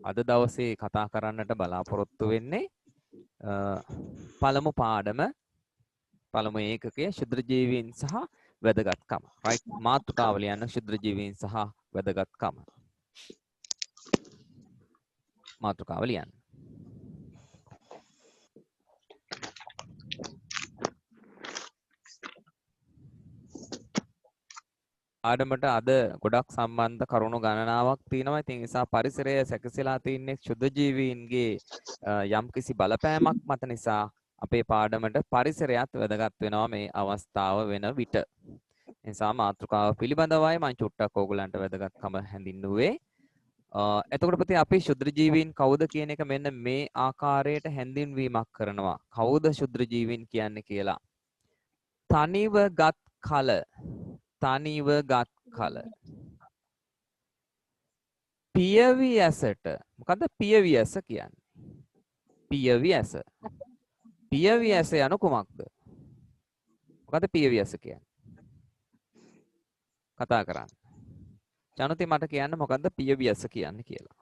අද දවසේ කතා කරන්නට බලාපොරොත්තු වෙන්නේ පළමු පාඩම පළමු ඒකකයේ ශුද්‍ර ජීවීන් සහ වැදගත්කම. right මාතෘකාව ලියන්න ශුද්‍ර ජීවීන් සහ වැදගත්කම. මාතෘකාව ලියන්න. ආඩමට අද ගොඩක් සම්බන්ධ කරුණු ගණනාවක් තියෙනවා. ඉතින් ඒ නිසා පරිසරය සැකසීලා තින්නේ ශුද්ධ ජීවීන්ගේ යම්කිසි බලපෑමක් මත නිසා අපේ පාඩමට පරිසරයත් වැදගත් වෙනවා මේ අවස්ථාව වෙන විට. ඒ නිසා මාතෘකාව පිළිබඳවයි මම චුට්ටක් ඕගලන්ට වැදගත්කම හැඳින්නුවේ. එතකොට පුතේ අපි ශුද්ධ ජීවීන් කවුද කියන එක මෙන්න මේ ආකාරයට හැඳින්වීමක් කරනවා. කවුද ශුද්ධ ජීවීන් කියන්නේ කියලා. තනිව ගත් කල පියවි ඇසට මොකද්ද පියවි ඇස කියන්නේ? පියවි ඇස. පියවි ඇස යනු කුමක්ද? මොකද්ද පියවි ඇස කියන්නේ? කතා කරන්න. ජනති මට කියන්න මොකද්ද පියවි ඇස කියන්නේ කියලා.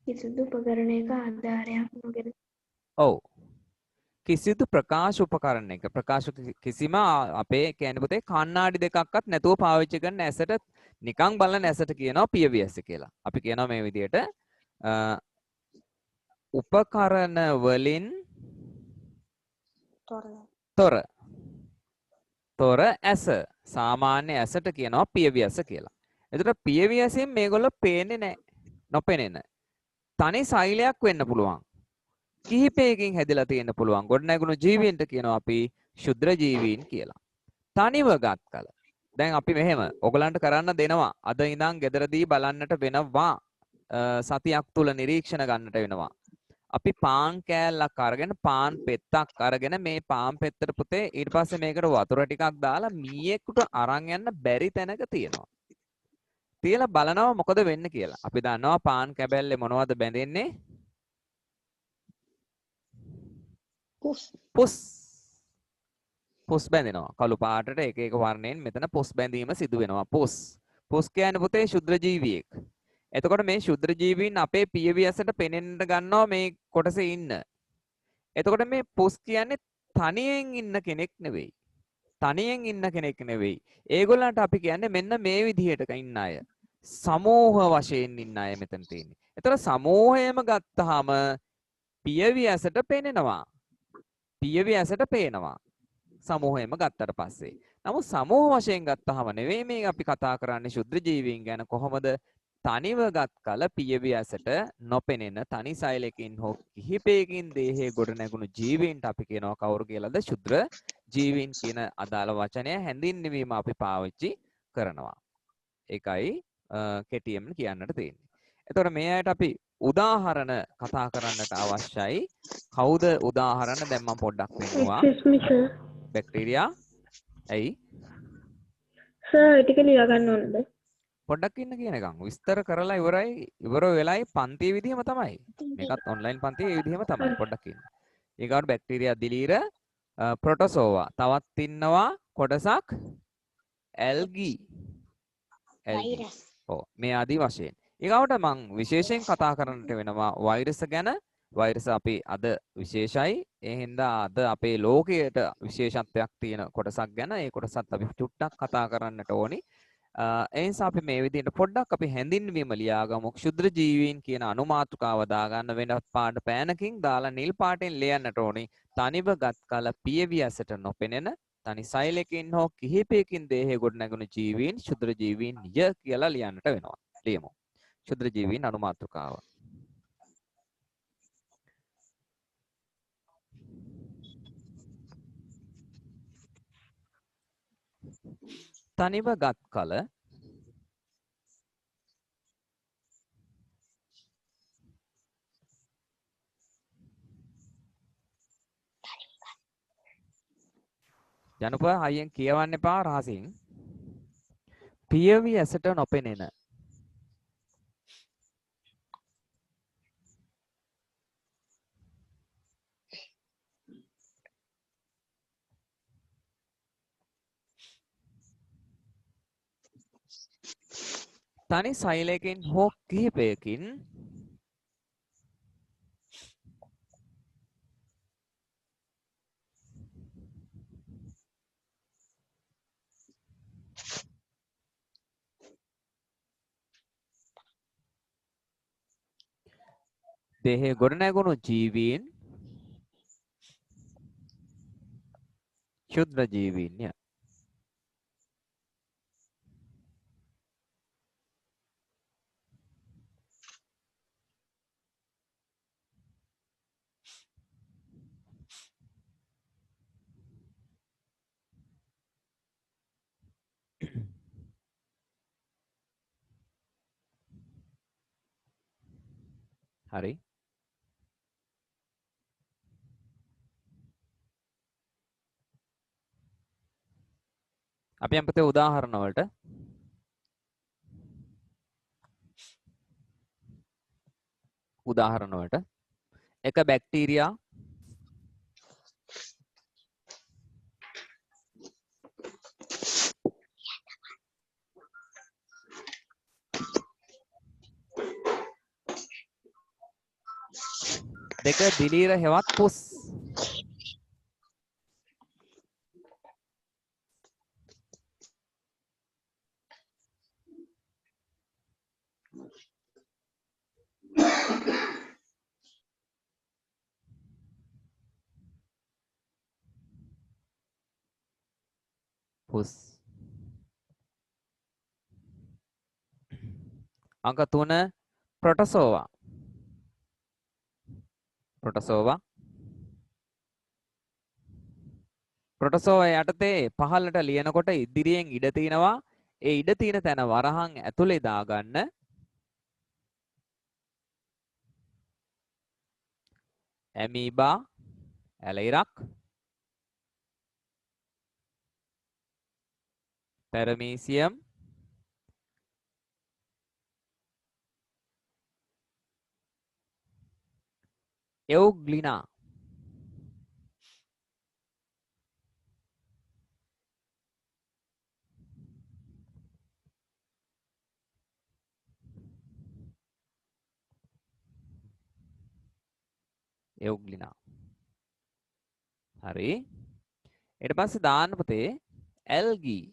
කිසිදු උපකරණයක ආධාරයක් නොගෙන ඔව්. කිසිදු ප්‍රකාශ උපකරණයක ප්‍රකාශ කිසිම අපේ කියන්නේ පුතේ කණ්ණාඩි දෙකක්වත් නැතුව පාවිච්චි කරන ඇසට නිකන් බලන ඇසට කියනවා පියවි ඇස කියලා. අපි කියනවා මේ විදිහට උපකරණ වලින් තොර ඇස සාමාන්‍ය ඇසට කියනවා පියවි ඇස කියලා. එතකොට පියවි ඇසෙන් මේගොල්ලෝ පේන්නේ නැහැ. නොපෙනෙන. තනි සෛලයක් වෙන්න පුළුවන්. කිහිපයකින් හැදිලා තියෙන්න පුළුවන්. ගොඩනැගුණු ජීවීන්ට කියනවා අපි ශුද්‍ර ජීවීන් කියලා. තනිව ගත් කල. දැන් අපි මෙහෙම ඔයගලන්ට කරන්න දෙනවා. අද ඉඳන් ගෙදරදී බලන්නට වෙනවා. සතියක් තුල නිරීක්ෂණ ගන්නට වෙනවා. අපි පාන් කෑල්ලක් අරගෙන පාන් පෙත්තක් අරගෙන මේ පාන් පෙත්තට පුතේ ඊට පස්සේ මේකට වතුර ටිකක් දාලා මීයෙකුට අරන් යන්න බැරි තැනක තියනවා. තියලා බලනවා මොකද වෙන්නේ කියලා. අපි දන්නවා පාන් කැබැල්ලේ මොනවද බැඳෙන්නේ? පුස් බැඳෙනවා. කළු පාටට එක එක වර්ණයෙන් මෙතන පුස් බැඳීම සිදු වෙනවා. පුස් කියන්නේ පුතේ ශුද්‍ර ජීවියෙක්. එතකොට මේ ශුද්‍ර ජීවීන් අපේ පියවි ඇසට පෙනෙන්න ගන්නවා මේ කොටසේ ඉන්න. එතකොට මේ පුස් කියන්නේ තනියෙන් ඉන්න කෙනෙක් නෙවෙයි. තනියෙන් ඉන්න කෙනෙක් නෙවෙයි. ඒගොල්ලන්ට අපි කියන්නේ මෙන්න මේ විදිහට ඉන්න අය. සමූහ වශයෙන් ඉන්න අය මෙතන තියෙන්නේ. එතකොට සමූහයම ගත්තාම පියවි ඇසට පෙනෙනවා. පියවි ඇසට පේනවා. සමූහයම ගත්තට පස්සේ. නමුත් සමූහ වශයෙන් ගත්තාම නෙවෙයි මේ අපි කතා කරන්නේ ශුද්‍ර ජීවීන් ගැන කොහොමද තනිව ගත් කල පියවි ඇසට නොපෙනෙන තනි සෛලකින් හෝ කිහිපයකින් දේහයේ ගොඩ නැගුණු ජීවීන්ට අපි කියනවා කවුරු කියලාද ශුද්‍ර ජීවීන් කියන අදාළ වචනය හැඳින්වීම අපි පාවිච්චි කරනවා. ඒකයි කෙටියෙන් කියන්නට තියෙන්නේ. එතකොට මේ අයට අපි උදාහරණ කතා කරන්නට අවශ්‍යයි. කවුද උදාහරණ දැන් මම පොඩ්ඩක් පෙන්නුවා. Excuse me sir. බැක්ටීරියා. ඇයි? sir ටික ලියා ගන්න ඕනද? පොඩ්ඩක් ඉන්න කියන එකන් විස්තර කරලා ඉවර වෙලයි පන්තියේ විදිහම තමයි. මේකත් ඔන්ලයින් පන්තියේ ඒ විදිහම තමයි. පොඩ්ඩක් ඉන්න. ඊගාට බැක්ටීරියා දිලීර ප්‍රොටෝසෝවා. තවත් ඉන්නවා කොටසක් ඇල්ගි. වෛරස්. ඔව් මේ ආදී වශයෙන්. ඊගාවට මම විශේෂයෙන් කතා කරන්නට වෙනවා වෛරස් ගැන. වෛරස් අපි අද විශේෂයි. ඒ හින්දා අද අපේ ලෝකයට විශේෂත්වයක් තියෙන කොටසක් ගැන ඒ කොටසත් අපි චුට්ටක් කතා කරන්නට ඕනි. ඒ නිසා අපි මේ විදිහට පොඩ්ඩක් අපි හැඳින්වීම ලියාගමු. ක්ෂුද්‍ර ජීවීන් කියන අනුමාතෘකාව දාගන්න වෙනත් පාට පෑනකින් දාලා නිල් පාටෙන් ලියන්නට ඕනි. තනිව ගත් කල පියවි ඇසට නොපෙනෙන තනි සෛලකින් හෝ කිහිපයකින් දේහය ගොඩ නැගුණු ජීවීන් ක්ෂුද්‍ර ජීවීන් ය කියලා ලියන්නට වෙනවා. ලියමු. ක්ෂුද්‍ර ජීවීන් අනුමාතෘකාව. තනිව ගත් කල ජනප හයියෙන් කියවන්න එපා රහසින්. පියවි ඇසට නොපෙනෙන තනි සෛලයකින් හෝ කිහිපයකින් දේහය ගොඩනැගුණු ජීවීන් ක්ෂුද්‍ර ජීවීන්ය. හරි. අපි යම් පුතේ උදාහරණ වලට. උදාහරණ වලට එක බැක්ටීරියා දෙක දිලීර හෙවත් පුස් පුස් අංක 3 ප්‍රොටසෝවා ප්‍රොටසෝවා යටතේ පහළට ලියනකොට ඉදිරියෙන් ඉඩ තියෙනවා. ඒ ඉඩ තියෙන තැන වරහන් ඇතුලේ දාගන්න ඇමීබා ඇලයිරක් පැරමීසියම් එව්ග්ලිනා එව්ග්ලිනා හරි. ඊට පස්සේ දාන්න පුතේ ඇල්ගී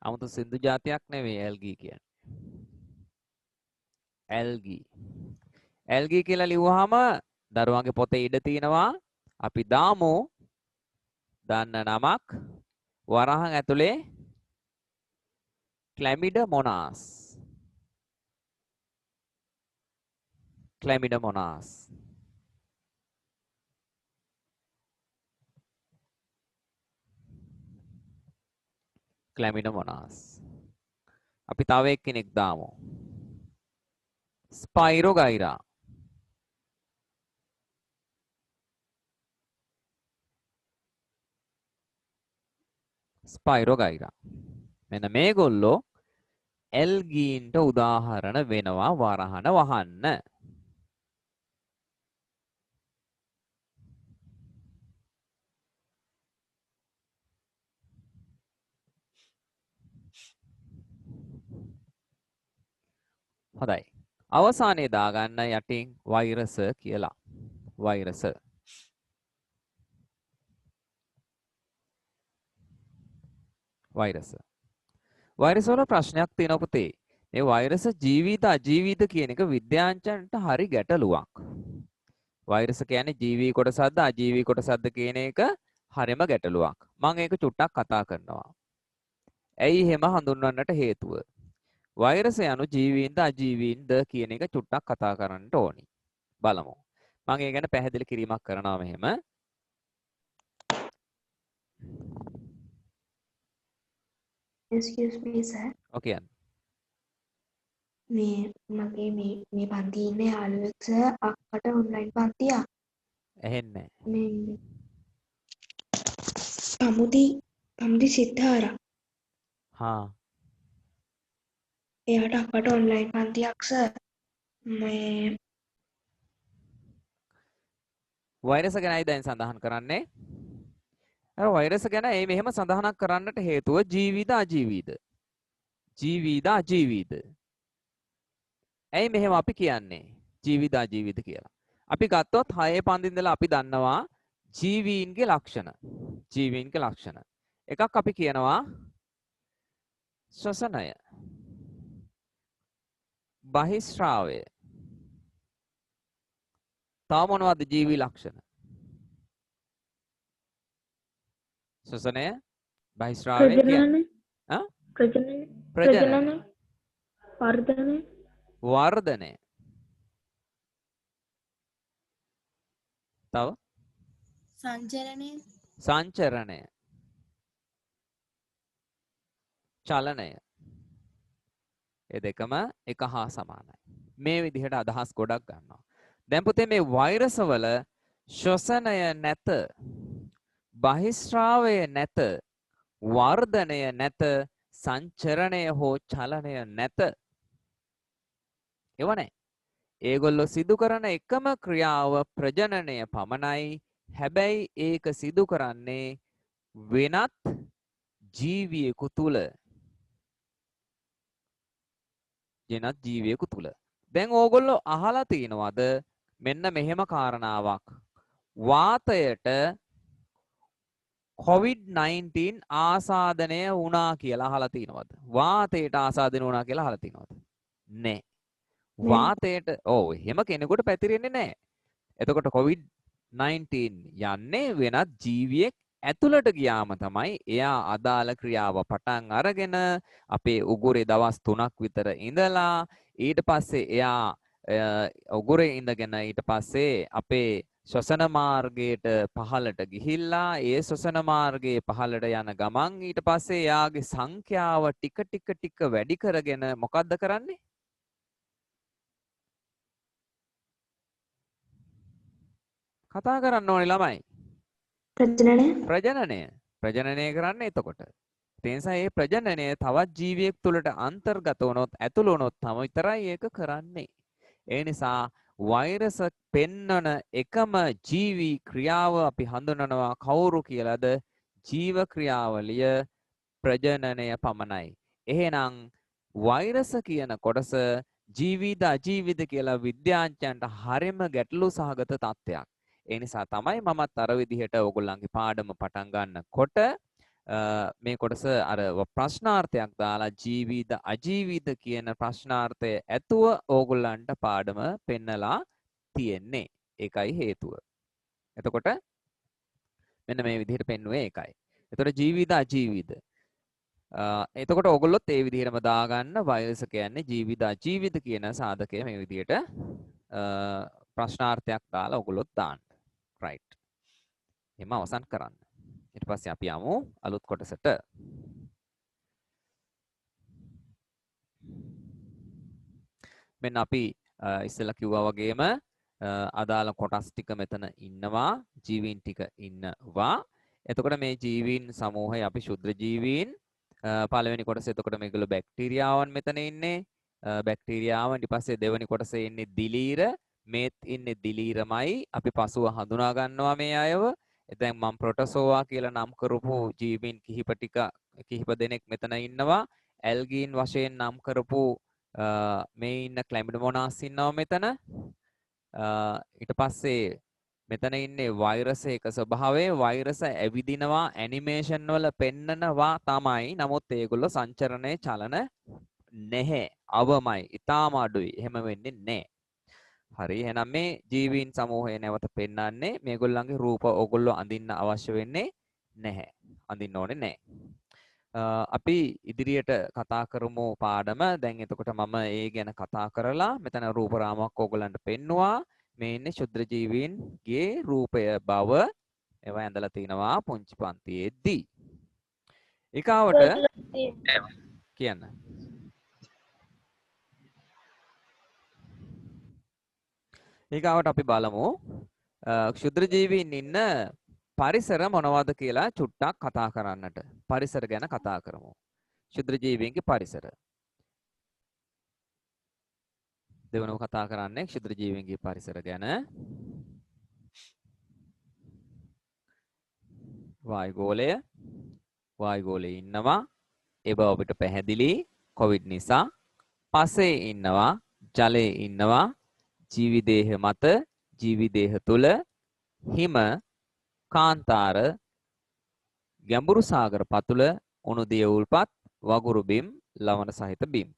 아무තු සින්දු జాතියක් නෙවෙයි ඇල්ගී කියන්නේ. ඇල්ගී කියලා ලිව්වහම දරුවන්ගේ පොතේ ඉඩ තියෙනවා. අපි දාමු දන්න නමක් වරහන් ඇතුලේ ක්ලැමිඩමොනාස් අපි තව එක්කෙනෙක් දාමු ස්පයිරෝගයිරා මෙන්න මේගොල්ලෝ ඇල්ගීන්ට උදාහරණ වෙනවා වරහන වහන්න. හොඳයි. අවසානයේ දාගන්න යටින් වෛරස කියලා. වෛරස වල ප්‍රශ්නයක් තියෙනවා පුතේ. මේ වෛරස ජීවිත අජීවිත කියන එක විද්‍යාඥයන්ට හරි ගැටලුවක්. වෛරස කියන්නේ ජීවී කොටසක්ද අජීවී කොටසක්ද කියන එක හරිම ගැටලුවක්. මම ඒක චුට්ටක් කතා කරනවා. ඇයි එහෙම හඳුන්වන්නට හේතුව? වෛරස යනු ජීවීන්ද අජීවීන්ද කියන එක චුට්ටක් කතා කරන්නට ඕනි. බලමු. මම ඒ ගැන පැහැදිලි කිරීමක් කරනවා මෙහෙම. Excuse me sir. Okay. මගේ මේ පන්තියේ ඉන්න යාළුවෙක් සර් අක්කට ඔන්ලයින් පන්තියක්. ඇහෙන්නේ මේ පමුදි සිද්ධාරා. හා. එයාට අක්කට ඔන්ලයින් පන්තියක් සර්. මේ වෛරස ගැනයි දැන් සඳහන් කරන්නේ. අර වෛරස් ගැන මේ මෙහෙම සඳහනක් කරන්නට හේතුව ජීවිද අජීවීද? ජීවිද අජීවීද? ඇයි මෙහෙම අපි කියන්නේ ජීවිද අජීවීද කියලා? අපි ගත්තොත් 6 පන්ති ඉඳලා අපි දන්නවා ජීවීන්ගේ ලක්ෂණ. ජීවීන්ගේ ලක්ෂණ. එකක් අපි කියනවා ශ්වසනය. බහිස්රාවය. තව මොනවද ජීවී ලක්ෂණ? ශ්වසනය, බහිස්රාවය කියන්නේ ප්‍රජනනය, වර්ධනය. තව සංචරණය, චලනය. ඒ දෙකම එක හා සමානයි. මේ විදිහට අදහස් ගොඩක් ගන්නවා. දැන් පුතේ මේ වෛරස් වල ශ්වසනය නැත, බහිස්රාවය නැත, වර්ධනය නැත, සංචරණය හෝ චලනය නැත. ඒව නැහැ. ඒගොල්ලෝ සිදු කරන එකම ක්‍රියාව ප්‍රජනනය පමණයි. හැබැයි ඒක සිදු කරන්නේ වෙනත් ජීවියෙකු තුල. වෙනත් ජීවියෙකු තුල. දැන් ඕගොල්ලෝ අහලා තියෙනවද මෙන්න මෙහෙම කාරණාවක්? වාතයට COVID-19 ආසාදනය වුණා කියලා අහලා තියෙනවද? වාතයට ආසාදනය වුණා කියලා අහලා තියෙනවද? නෑ. වාතයට එහෙම කෙනෙකුට පැතිරෙන්නේ නෑ. එතකොට COVID-19 යන්නේ වෙනත් ජීවියෙක් ඇතුළට ගියාම තමයි එයා අදාළ ක්‍රියාව පටන් අරගෙන අපේ උගුරේ දවස් 3ක් විතර ඉඳලා ඊට පස්සේ එයා උගුරේ ඉඳගෙන ඊට පස්සේ අපේ ශ්වසන මාර්ගයට පහළට ගිහිල්ලා ඒ ශ්වසන මාර්ගයේ පහළට යන ගමන් ඊට පස්සේ එයාගේ සංඛ්‍යාව ටික ටික වැඩි කරගෙන මොකද්ද කරන්නේ? කතා කරන්න ඕනේ ළමයි. ප්‍රජනනය කරන්නේ එතකොට. ඒ නිසා මේ ප්‍රජනනය තවත් ජීවියෙක් තුළට අන්තර්ගත වුණොත් ඇතුළු වුණොත් තමයි විතරයි ඒක කරන්නේ. ඒ නිසා වෛරස පෙන්නන එකම ජීවි ක්‍රියාව අපි හඳුනනවා කවුරු කියලාද? ජීව ක්‍රියාවලිය ප්‍රජනනය පමණයි. එහෙනම් වෛරස කියන කොටස ජීවිද අජීවිද කියලා විද්‍යාඥයන්ට හරිම ගැටලු සහගත තත්ත්වයක්. ඒ නිසා තමයි මමත් අර විදිහට ඕගොල්ලන්ගේ පාඩම පටන් ගන්නකොට මේ කොටස අර ප්‍රශ්නාර්ථයක් දාලා ජීවිද අජීවිද කියන ප්‍රශ්නාර්ථය ඇතුව ඕගොල්ලන්ට පාඩම පෙන්නලා තියෙන්නේ. ඒකයි හේතුව. එතකොට මෙන්න මේ විදිහට පෙන්වුවේ ඒකයි. එතකොට ජීවිද අජීවිද. එතකොට ඕගොල්ලොත් ඒ විදිහටම දාගන්න වෛරස කියන්නේ ජීවිද අජීවිද කියන සාධකය මේ විදිහට ප්‍රශ්නාර්ථයක් දාලා ඕගොල්ලොත් දාන්න. right. එහෙම අවසන් කරන්න. ඊට පස්සේ අපි යමු අලුත් කොටසට. මෙන්න අපි ඉස්සෙල්ලා කිව්වා වගේම අදාළ කොටස් ටික මෙතන ඉන්නවා, ජීවීන් ටික ඉන්නවා. එතකොට මේ ජීවීන් සමූහය අපි ශුද්‍ර ජීවීන්. පළවෙනි කොටස එතකොට මේගොල්ලෝ බැක්ටීරියාවන් මෙතන ඉන්නේ. බැක්ටීරියාවන් ඊට පස්සේ දෙවෙනි කොටසේ ඉන්නේ දිලීර. මේත් ඉන්නේ දිලීරමයි. අපි පසුව හඳුනා ගන්නවා මේ අයව. දැන් මම ප්‍රොටසෝවා කියලා නම් කරපු ජීවීන් කිහිප දෙනෙක් මෙතන ඉන්නවා. ඇල්ගීන් වශයෙන් නම් කරපු මේ ඉන්න ක්ලැමිඩෝමෝනාස් ඉන්නවා මෙතන. ඊට පස්සේ මෙතන ඉන්නේ වෛරස් එක ස්වභාවය. වෛරස ඇවිදිනවා, ඇනිමේෂන් වල පෙන්නනවා තමයි. නමුත් ඒගොල්ලෝ සංචරණයේ චලන නැහැ. අවමයි. ඊටාම අඩුයි. එහෙම වෙන්නේ නැහැ. හරි. එහෙනම් මේ ජීවීන් සමූහය නැවත පෙන්වන්නේ මේගොල්ලන්ගේ රූප ඕගොල්ලෝ අඳින්න අවශ්‍ය වෙන්නේ නැහැ. අඳින්න ඕනේ නැහැ. අපි ඉදිරියට කතා කරමු පාඩම. දැන් එතකොට මම ඒ ගැන කතා කරලා මෙතන රූප රාමුවක් ඕගොල්ලන්ට පෙන්නවා. මේ ඉන්නේ ශුද්‍ර ජීවීන්ගේ රූපය බව ඒවා ඇඳලා තිනවා පුංචි පන්තියේදී. ඊකාවට කියන්න. ඊගාවට අපි බලමු ක්ෂුද්‍ර ජීවීන් ඉන්න පරිසර මොනවද කියලා චුට්ටක් කතා කරන්නට. පරිසර ගැන කතා කරමු. ක්ෂුද්‍ර ජීවීන්ගේ පරිසර. දෙවනව කතා කරන්නේ ක්ෂුද්‍ර ජීවීන්ගේ පරිසර ගැන. වායුගෝලයේ ඉන්නවා. ඒ බව අපිට පැහැදිලි. කොවිඩ් නිසා. පසේ ඉන්නවා. ජලයේ ඉන්නවා. ජීවිදේහ මත ජීවිදේහ තුල හිම කාන්තාර ගැඹුරු සාගර පතුල උණු දිය උල්පත් වගුරු බිම් ලවණ සහිත බිම්.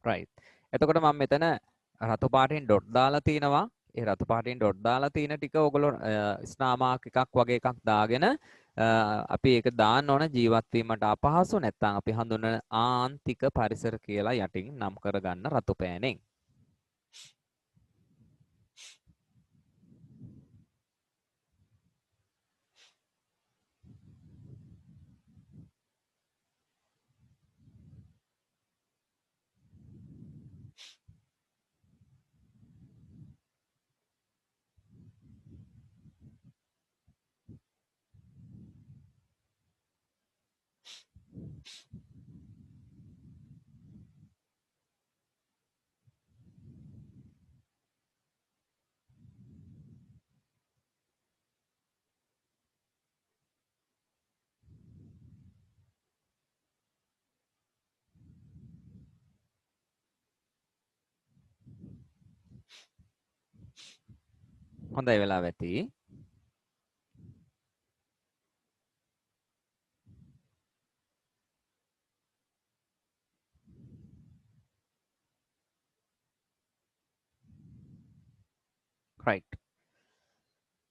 right. එතකොට මම මෙතන රතු පාටින් ඩොට් දාලා තිනවා. ඒ රතු පාටින් ඩොට් දාලා තියෙන ටික ඔයගොල්ලෝ ස්නාමාක් එකක් වගේ එකක් දාගෙන අපි ඒක දාන්න ඕන ජීවත් වීමට අපහසු නැත්නම් අපි හඳුනන ආන්තික පරිසර කියලා යටින් නම් කරගන්න රතු පෑනෙන්. හොඳයි වෙලාව ඇති. right.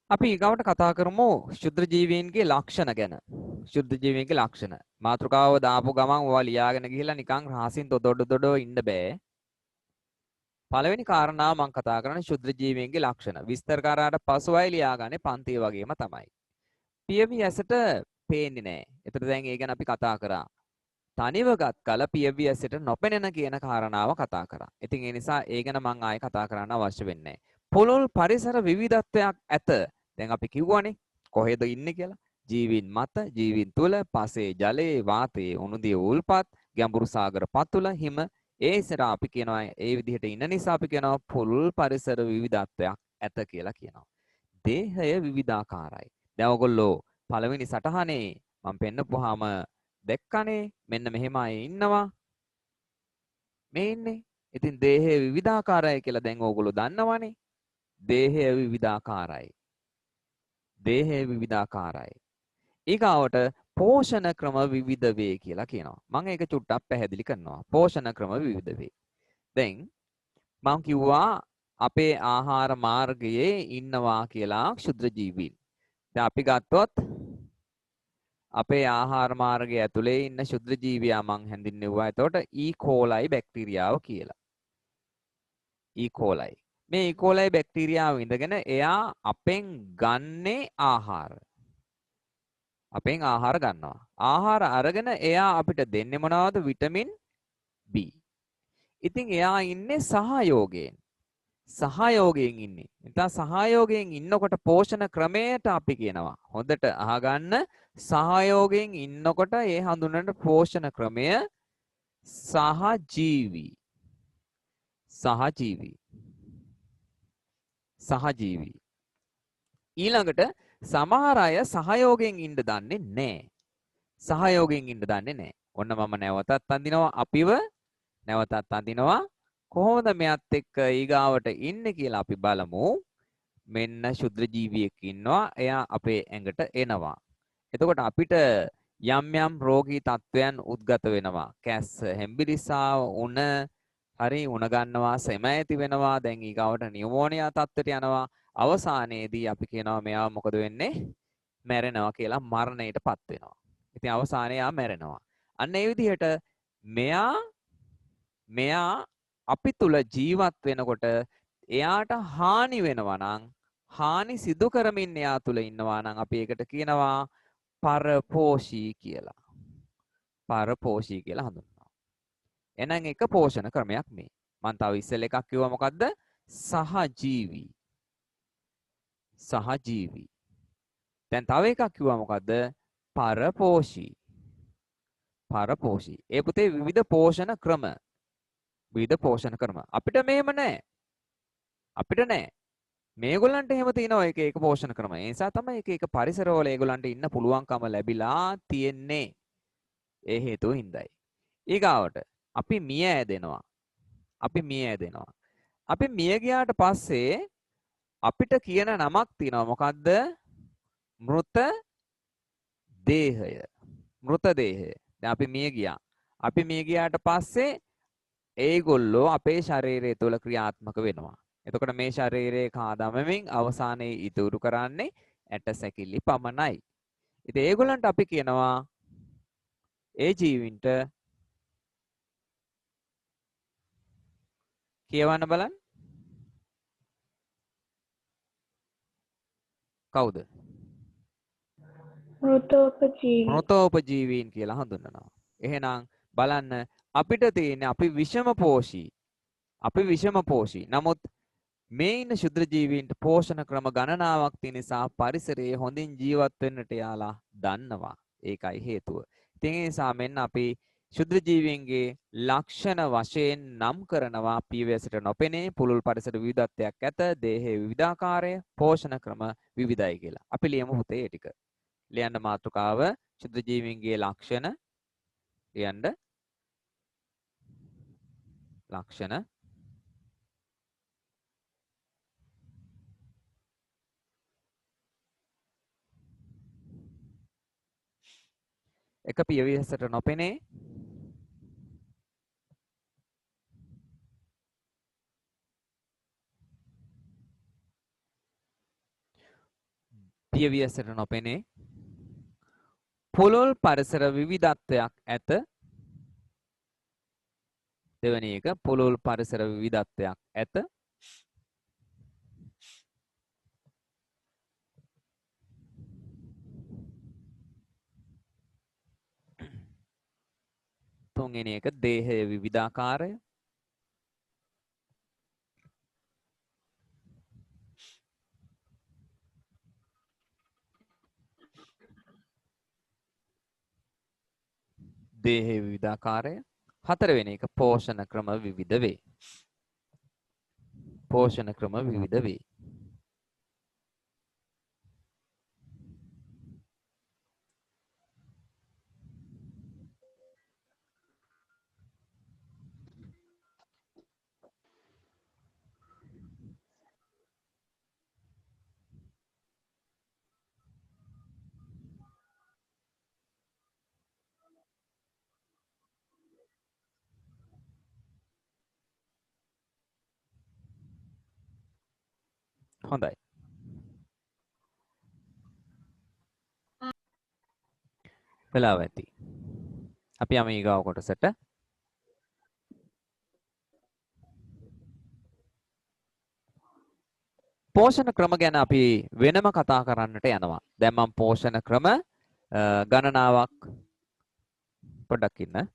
අපි ඊගාවට කතා කරමු ශුද්ධ ජීවීන්ගේ ලක්ෂණ ගැන. ශුද්ධ ජීවීන්ගේ ලක්ෂණ. මාතෘකාව දාපු ගමන් ඔයා ලියාගෙන ගිහිල්ලා නිකන් රහසින් දොඩ ඉන්න බෑ. පළවෙනි කාරණාව මම කතා කරන්නේ ශුද්ධ ජීවීන්ගේ ලක්ෂණ. විස්තර කරාට පසුවයි ලියාගන්නේ පන්තිය වගේම තමයි. පියවි ඇසට පේන්නේ නැහැ. එතකොට දැන් ඒ ගැන අපි කතා කරා. තනිව ගත් කල පියවි ඇසට නොපෙනෙන කියන කාරණාව කතා කරා. ඉතින් ඒ නිසා ඒ ගැන මම ආයෙ කතා කරන්න අවශ්‍ය වෙන්නේ නැහැ. පුළුල් පරිසර විවිධත්වයක් ඇත. දැන් අපි කිව්වනේ කොහෙද ඉන්නේ කියලා. ජීවීන් මත, ජීවීන් තුල, පසේ ජලයේ, වාතයේ, උණුදිය උල්පත්, ගැඹුරු සාගර පතුල, හිම ඒ ඉස්සර අපි කියනවා ඒ විදිහට ඉන්න නිසා අපි කියනවා පුළුල් පරිසර විවිධත්වයක් ඇත කියලා කියනවා. දේහය විවිධාකාරයි. දැන් ඔයගොල්ලෝ පළවෙනි සටහනේ මම පෙන්නපුවාම දැක්කනේ මෙන්න මෙහෙම අය ඉන්නවා. මේ ඉන්නේ. ඉතින් දේහය විවිධාකාරයි කියලා දැන් ඕගොල්ලෝ දන්නවනේ. දේහය විවිධාකාරයි. දේහය විවිධාකාරයි. ඊගාවට පෝෂණ ක්‍රම විවිධ වේ කියලා කියනවා. මම ඒක චුට්ටක් පැහැදිලි කරනවා. පෝෂණ ක්‍රම විවිධ වේ. දැන් මම කිව්වා අපේ ආහාර මාර්ගයේ ඉන්නවා කියලා ක්ෂුද්‍ර ජීවීන්. දැන් අපි ගත්තොත් අපේ ආහාර මාර්ගය ඇතුලේ ඉන්න ක්ෂුද්‍ර ජීවියා මං හැඳින්වුවා. එතකොට E. coli බැක්ටීරියාව කියලා. E. coli. මේ E. coli බැක්ටීරියාව ඉඳගෙන එයා අපෙන් ගන්නේ ආහාර. අපෙන් ආහාර ගන්නවා. ආහාර අරගෙන එයා අපිට දෙන්නේ මොනවද? Vitamin B. ඉතින් එයා ඉන්නේ සහයෝගයෙන්. සහයෝගයෙන් ඉන්නේ. නැත්නම් සහයෝගයෙන් ඉන්නකොට පෝෂණ ක්‍රමයට අපි කියනවා. හොඳට අහගන්න සහයෝගයෙන් ඉන්නකොට ඒ හඳුන්වන පෝෂණ ක්‍රමය සහජීවී. සහජීවී. සහජීවී. ඊළඟට සමහර අය සහයෝගයෙන් ඉන්න දන්නේ නැහැ. සහයෝගයෙන් ඉන්න දන්නේ නැහැ. ඔන්න මම නැවතත් අඳිනවා අපිව නැවතත් අඳිනවා. කොහොමද මෙයත් එක්ක ඊගාවට ඉන්නේ කියලා අපි බලමු. මෙන්න ශුද්‍ර ජීවියෙක් ඉන්නවා. එයා අපේ ඇඟට එනවා. එතකොට අපිට යම් යම් රෝගී තත්වයන් උද්ගත වෙනවා. කැස්ස, හෙම්බිරිස්සාව, උණ හරි උණ ගන්නවා, සෙම ඇති වෙනවා. දැන් ඊගාවට නියුමෝනියා තත්ත්වයට යනවා. අවසානයේදී අපි කියනවා මෙයා මොකද වෙන්නේ? මැරෙනවා කියලා මරණයටපත් වෙනවා. ඉතින් අවසානයේ යා මැරෙනවා. අන්න ඒ විදිහට මෙයා අපි තුල ජීවත් වෙනකොට එයාට හානි වෙනවා නම් හානි සිදු කරමින් එයා තුල ඉන්නවා නම් අපි ඒකට කියනවා පරපෝෂී කියලා. පරපෝෂී කියලා හඳුන්වනවා. එහෙනම් එක පෝෂණ ක්‍රමයක් මේ. මම තව ඉස්සෙල් එකක් කිව්වා මොකද්ද? සහජීවී. සහජීවී. දැන් තව එකක් කිව්වා මොකද්ද? පරපෝෂී. පරපෝෂී. ඒ පුතේ විවිධ පෝෂණ ක්‍රම. විවිධ පෝෂණ ක්‍රම. අපිට මෙහෙම නැහැ. අපිට නැහැ. මේගොල්ලන්ට එහෙම තියෙනවා එක එක පෝෂණ ක්‍රම. ඒ නිසා තමයි එක එක පරිසරවල ඒගොල්ලන්ට ඉන්න පුළුවන්කම ලැබිලා තියෙන්නේ. ඒ හේතුව හින්දායි. ඊගාවට අපි මිය ඇදෙනවා. අපි මිය ඇදෙනවා. අපි මිය ගියාට පස්සේ අපිට කියන නමක් තියෙනවා. මොකද්ද? මෘත දේහය. මෘත දේහය. දැන් අපි මිය ගියා. අපි මිය ගියාට පස්සේ ඒගොල්ලෝ අපේ ශරීරය තුළ ක්‍රියාත්මක වෙනවා. එතකොට මේ ශරීරයේ කාදමමින් අවසානයේ ඉතුරු කරන්නේ ඇට සැකිලි පමණයි. ඉතින් ඒගොල්ලන්ට අපි කියනවා ඒ ජීවින්ට කියවන්න බලන්න. කවුද? මෘතෝපජීවී. මෘතෝපජීවීන් කියලා හඳුන්වනවා. එහෙනම් බලන්න අපිට තියෙන්නේ අපි විෂමපෝෂී. අපි විෂමපෝෂී. නමුත් මේ ඉන්න ශුද්‍ර ජීවීන්ට පෝෂණ ක්‍රම ගණනාවක් තියෙන නිසා පරිසරයේ හොඳින් ජීවත් වෙන්නට යාලා දන්නවා. ඒකයි හේතුව. ඉතින් ඒ නිසා මෙන්න අපි ශුද්‍ර ජීවීන්ගේ ලක්ෂණ වශයෙන් නම් කරනවා පීවැසට නොපෙනේ පුළුල් පරිසර විවිධත්වයක් ඇත, දේහයේ විවිධාකාරය, පෝෂණ ක්‍රම විවිධයි කියලා. අපි ලියමු පුතේ ඒ ටික. ලියන්න මාතෘකාව ශුද්‍ර ජීවීන්ගේ ලක්ෂණ ලියන්න. ලක්ෂණ එක පියවිසට නොපෙනේ පියවිසට නොපෙනේ පුළුල් පරිසර විවිධත්වයක් ඇත. දෙවැනි එක පුළුල් පරිසර විවිධත්වයක් ඇත. තුන්වෙනි එක දේහයේ විවිධාකාරය. දේහයේ විවිධාකාරය. හතරවෙනි එක පෝෂණ ක්‍රම විවිධ වේ. පෝෂණ ක්‍රම විවිධ වේ. හොඳයි. වෙලාව ඇති. අපි යමු ඊගාව කොටසට. පෝෂණ ක්‍රම ගැන අපි වෙනම කතා කරන්නට යනවා. දැන් මම පෝෂණ ක්‍රම ගණනාවක් පොඩ්ඩක් ඉන්න.